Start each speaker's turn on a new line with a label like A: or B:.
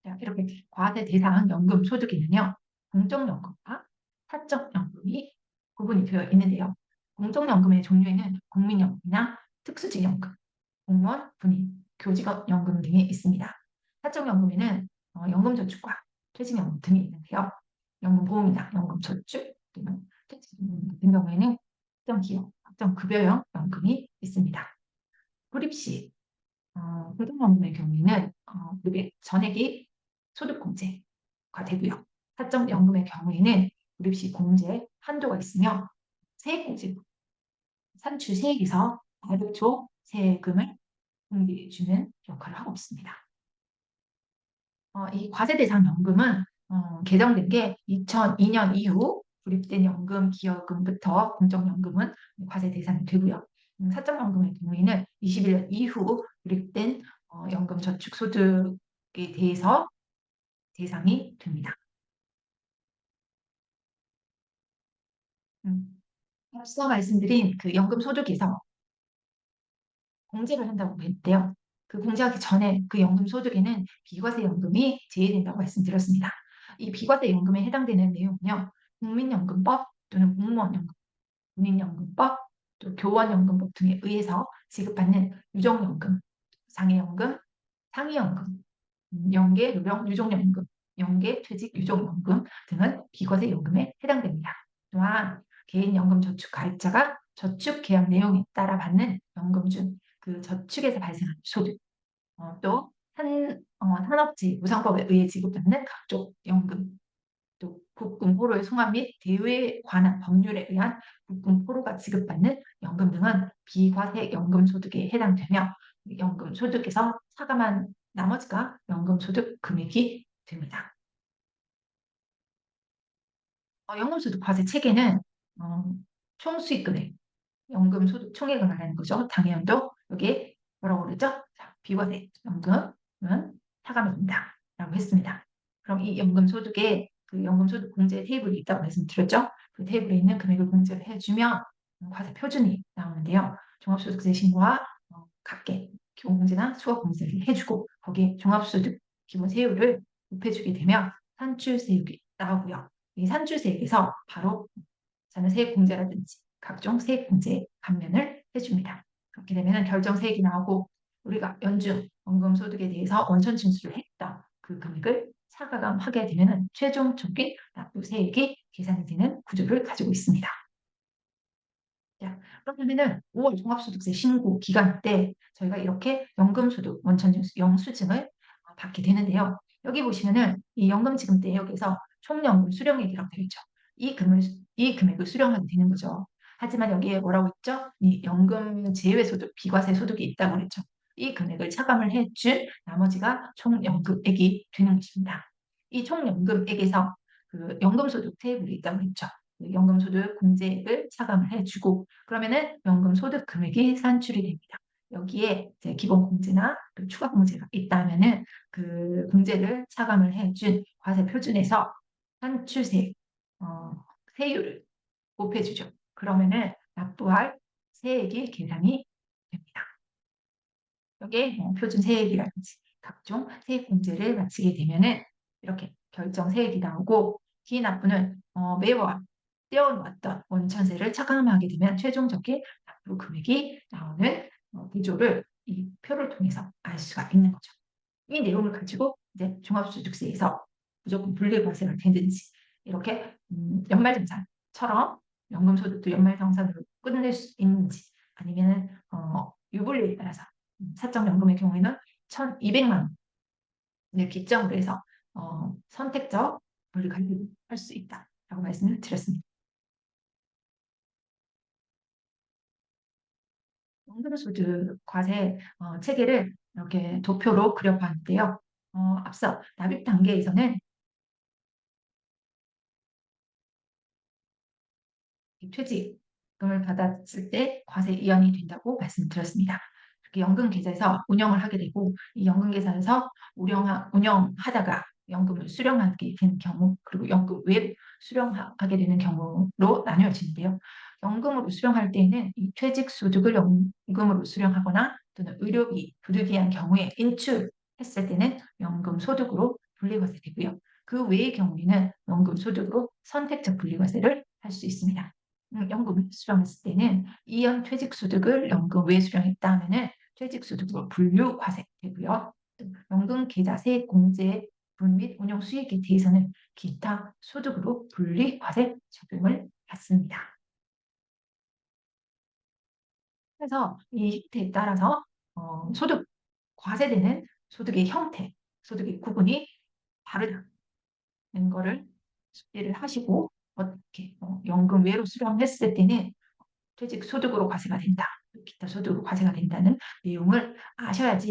A: 자, 이렇게 과세 대상 연금 소득에는요, 공적연금과 사적연금이 구분이 되어 있는데요. 공적연금의 종류에는 국민연금이나 특수직연금, 공무원, 군인, 교직연금 등이 있습니다. 사적연금에는 연금저축과 퇴직연금 등이 있는데요. 연금보험이나 연금저축 또는 퇴직연금 같은 경우에는 특정 기업, 특정 급여형 연금이 있습니다. 구립 시 공적연금의 경우에는 급여 전액이 소득공제가 되고요. 사적연금의 경우에는 구립 시 공제 한도가 있으며 세액공제, 산출 세액에서 다르초 세금을 공제해주는 역할을 하고 있습니다. 이 과세대상 연금은 개정된 게 2002년 이후 구립된 연금, 기여금부터 공적연금은 과세 대상이 되고요. 사적연금의 경우에는 21년 이후 구립된 연금 저축소득에 대해서 대상이 됩니다. 앞서 말씀드린 그 연금 소득에서 공제를 한다고 했대요. 그 공제하기 전에 그 연금 소득에는 비과세 연금이 제외된다고 말씀드렸습니다. 이 비과세 연금에 해당되는 내용은요. 국민연금법 또는 공무원연금, 군인연금법, 또 교원연금법 등에 의해서 지급받는 유정연금, 장애연금, 상위연금, 연계 요령 유종연금, 연계 퇴직 유종연금 등은 비과세 연금에 해당됩니다. 또한 개인연금 저축 가입자가 저축 계약 내용에 따라 받는 연금 중 그 저축에서 발생하는 소득, 또 산업지 무상법에 의해 지급받는 각종 연금, 또 국군포로의 송환 및 대우에 관한 법률에 의한 국군포로가 지급받는 연금 등은 비과세 연금 소득에 해당되며 연금 소득에서 차감한 나머지가 연금 소득 금액이 됩니다. 연금 소득 과세 체계는 어, 총수익 금액, 연금 소득 총액을 말하는 거죠. 당해연도 여기에 뭐라고 그러죠? 자, 비과세 연금은 차감이 된다 라고 했습니다. 그럼 이 연금 소득에 그 연금 소득 공제 테이블이 있다고 말씀드렸죠? 그 테이블에 있는 금액을 공제를 해주면 과세 표준이 나오는데요. 종합소득세 신고와 각계 기본공제나 수급공제를 해주고 거기에 종합소득 기본 세율을 곱해주게 되면 산출세율이 나오고요. 이 산출세액에서 바로 저는 세액공제라든지 각종 세액공제 감면을 해줍니다. 그렇게 되면 결정세액이 나오고 우리가 연중 원금소득에 대해서 원천 징수를 했던 그 금액을 차감하게 되면 최종적인 납부세액이 계산이 되는 구조를 가지고 있습니다. 자, 그러면은 5월 종합소득세 신고 기간 때 저희가 이렇게 연금소득 원천징수 영수증을 받게 되는데요. 여기 보시면은 이 연금지급 내역에서 총연금 수령액이라고 되어 있죠. 이 금액을 수령하게 되는 거죠. 하지만 여기에 뭐라고 있죠? 이 연금 제외소득, 비과세 소득이 있다고 그랬죠. 이 금액을 차감을 해준 나머지가 총연금액이 되는 것입니다. 이 총연금액에서 그 연금소득 테이블이 있다고 했죠. 연금소득 공제액을 차감을 해주고 그러면은 연금소득 금액이 산출이 됩니다. 여기에 이제 기본 공제나 추가 공제가 있다면은 그 공제를 차감을 해준 과세 표준에서 산출세 세율을 곱해주죠. 그러면은 납부할 세액이 계산이 됩니다. 여기에 표준 세액이라든지 각종 세액 공제를 마치게 되면은 이렇게 결정 세액이 나오고 기납부는 매월 떼어놓았던 원천세를 차감하게 되면 최종적인 납부 금액이 나오는 구조를 이 표를 통해서 알 수가 있는 거죠. 이 내용을 가지고 이제 종합소득세에서 무조건 분리과세가 되든지 이렇게 연말정산처럼 연금소득도 연말정산으로 끝낼 수 있는지 아니면 유불리에 따라서 사적연금의 경우에는 1,200만 원을 기점으로 해서 선택적 분리관리를 할 수 있다라고 말씀을 드렸습니다. 연금소득 과세 체계를 이렇게 도표로 그려봤는데요. 앞서 납입 단계에서는 퇴직금을 받았을 때 과세 이연이 된다고 말씀드렸습니다. 이렇게 연금 계좌에서 운영을 하게 되고 이 연금 계좌에서 운영하다가 연금을 수령하게 되는 경우 그리고 연금 외 수령하게 되는 경우로 나뉘어지는데요. 연금으로 수령할 때에는 이 퇴직소득을 연금으로 수령하거나 또는 의료비, 부득이한 경우에 인출했을 때는 연금 소득으로 분리과세 되고요. 그 외의 경우에는 연금소득으로 선택적 분리과세를 할 수 있습니다. 연금 수령했을 때는 이연 퇴직소득을 연금 외 수령했다 하면은 퇴직소득으로 분류과세 되고요. 연금 계좌 세액 공제 분 및 운용 수익에 대해서는 기타 소득으로 분리과세 적용을 받습니다. 그래서 이 형태에 따라서 소득 과세되는 소득의 형태, 소득의 구분이 다르다는 거를 숙지를 하시고 어떻게 연금 외로 수령했을 때는 퇴직 소득으로 과세가 된다, 기타 소득으로 과세가 된다는 내용을 아셔야지